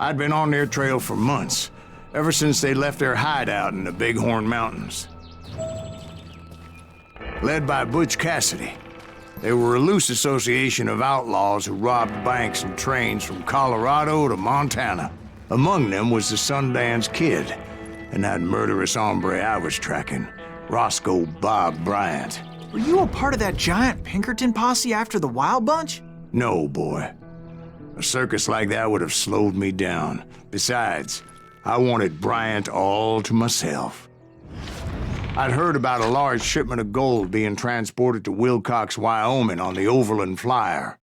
I'd been on their trail for months, ever since they left their hideout in the Bighorn Mountains. Led by Butch Cassidy, they were a loose association of outlaws who robbed banks and trains from Colorado to Montana. Among them was the Sundance Kid, and that murderous hombre I was tracking, Roscoe Bob Bryant. Were you a part of that giant Pinkerton posse after the Wild Bunch? No, boy. A circus like that would have slowed me down. Besides, I wanted Bryant all to myself. I'd heard about a large shipment of gold being transported to Wilcox, Wyoming on the Overland Flyer.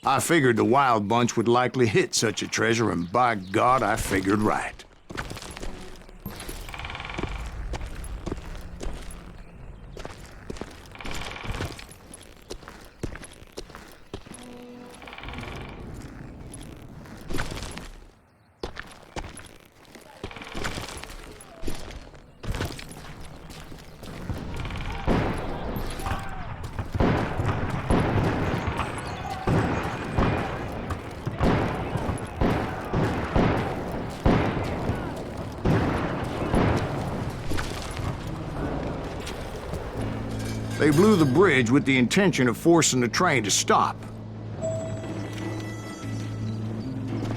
I figured the Wild Bunch would likely hit such a treasure, and by God, I figured right. They blew the bridge with the intention of forcing the train to stop.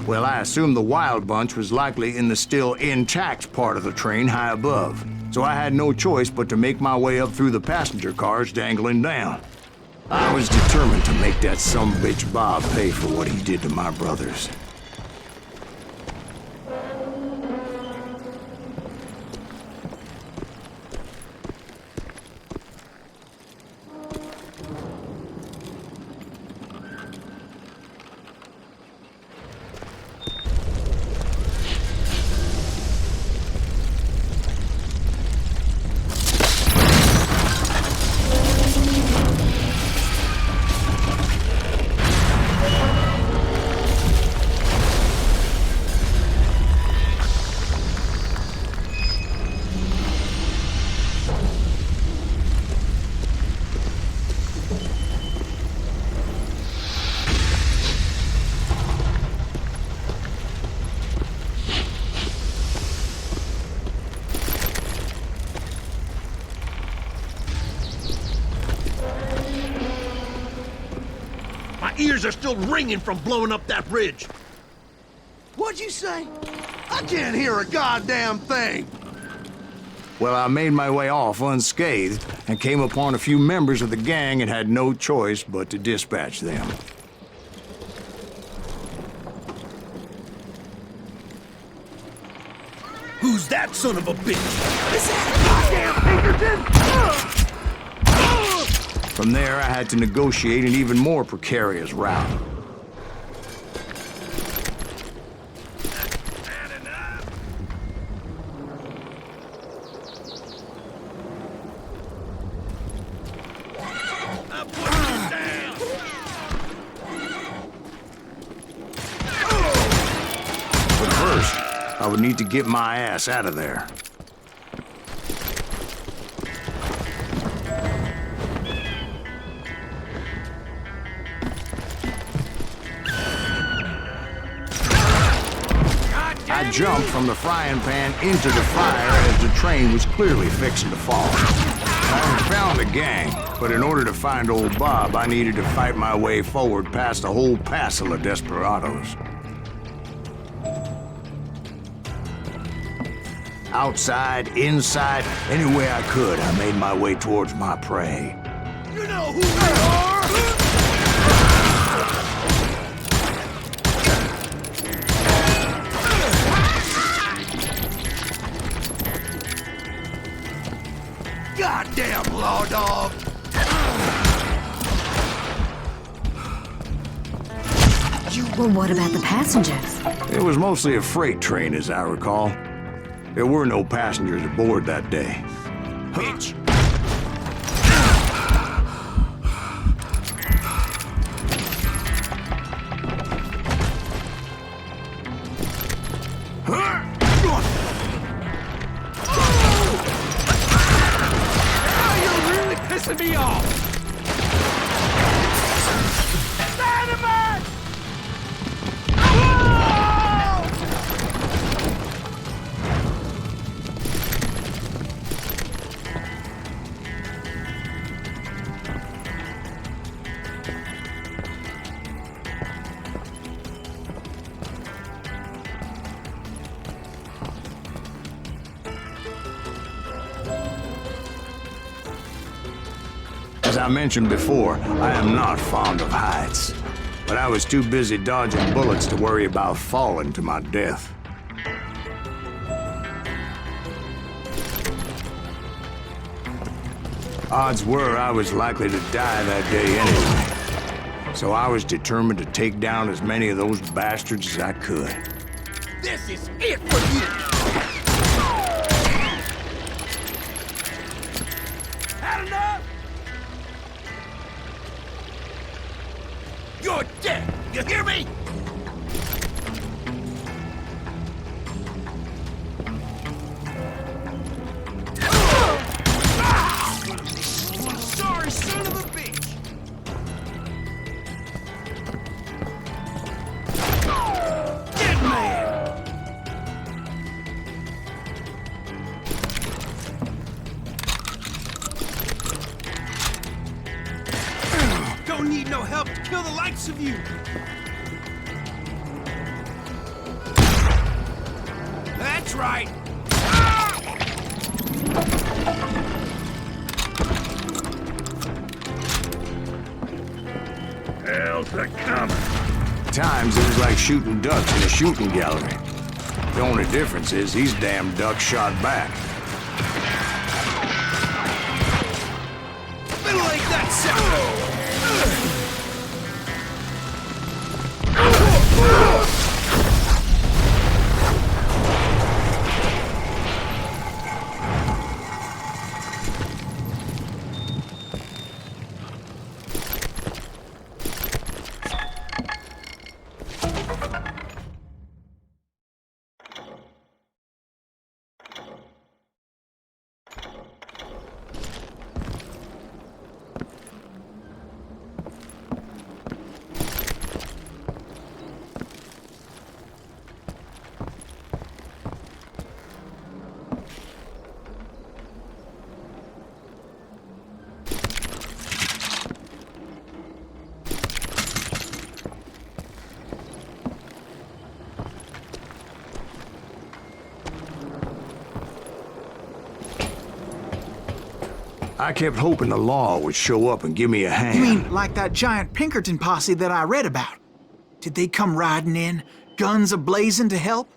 Well, I assumed the Wild Bunch was likely in the still intact part of the train high above, so I had no choice but to make my way up through the passenger cars dangling down. I was determined to make that sumbitch Bob pay for what he did to my brothers. Ears are still ringing from blowing up that bridge. What'd you say? I can't hear a goddamn thing. Well, I made my way off unscathed and came upon a few members of the gang and had no choice but to dispatch them. Who's that son of a bitch? Is that goddamn Pinkerton? From there, I had to negotiate an even more precarious route. But first, I would need to get my ass out of there. I jumped from the frying pan into the fire as the train was clearly fixing to fall. I had found the gang, but in order to find old Bob, I needed to fight my way forward past a whole passel of desperados. Outside, inside, any way I could, I made my way towards my prey. You know who we are! Goddamn law dog! Well, what about the passengers? It was mostly a freight train, as I recall. There were no passengers aboard that day. Bitch! You're really pissing me off! Dynamite! As I mentioned before, I am not fond of heights. But I was too busy dodging bullets to worry about falling to my death. Odds were I was likely to die that day anyway. So I was determined to take down as many of those bastards as I could. This is it for you! Had enough? You're dead! You hear me? Sorry, son of a bitch! Dead man! Don't need no help to kill the likes of you! That's right! Hell's a coming. Times it was like shooting ducks in a shooting gallery. The only difference is these damn ducks shot back. Middle ain't that simple! I kept hoping the law would show up and give me a hand. You mean like that giant Pinkerton posse that I read about? Did they come riding in, guns a-blazing to help?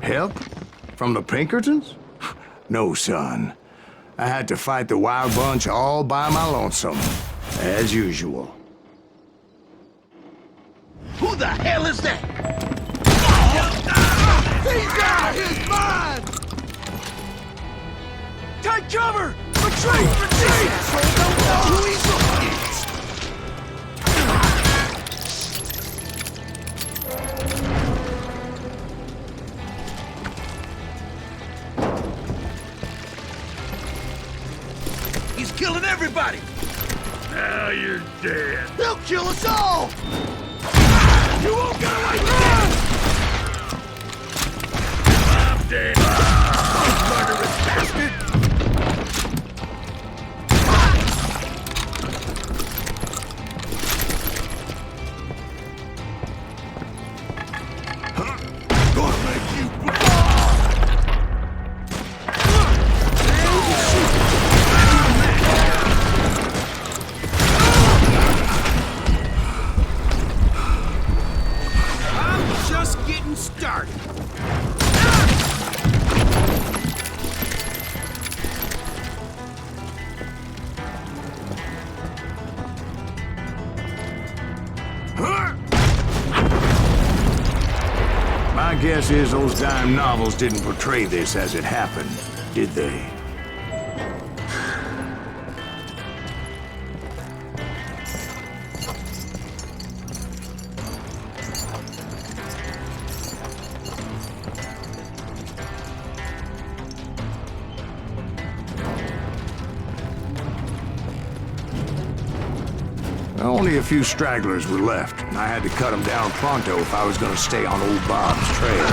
Help? From the Pinkertons? No, son. I had to fight the wild bunch all by my lonesome, as usual. Who the hell is that? He's out! He's mine! Take cover! Retreat! Retreat! Don't know who he's He's killing everybody! Now you're dead. He'll kill us all! You won't get away with this! I'm dead. You murderous bastard! Gonna make you guess is those dime novels didn't portray this as it happened, did they? Only a few stragglers were left, and I had to cut them down pronto if I was going to stay on old Bob's trail.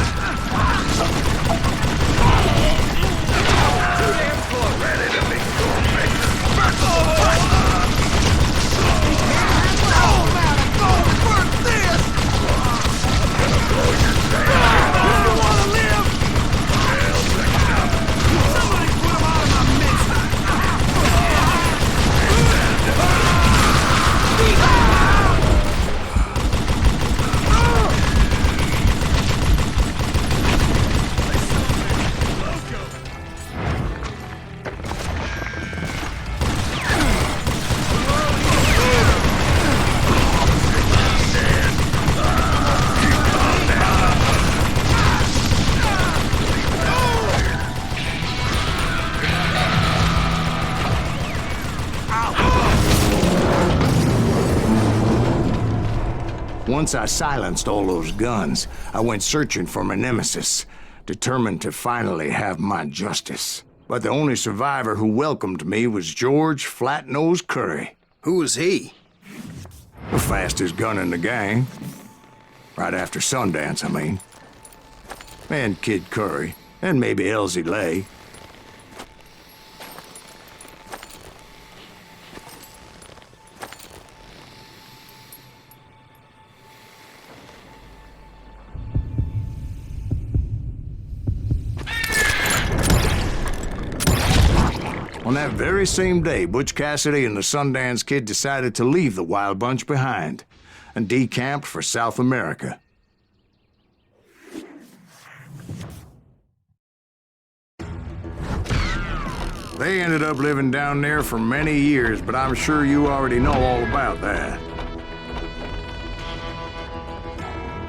Once I silenced all those guns, I went searching for my nemesis, determined to finally have my justice. But the only survivor who welcomed me was George Flat-Nosed Curry. Who was he? The fastest gun in the gang. Right after Sundance, I mean. And Kid Curry, and maybe Elsie Lay. On that very same day, Butch Cassidy and the Sundance Kid decided to leave the Wild Bunch behind and decamped for South America. They ended up living down there for many years, but I'm sure you already know all about that.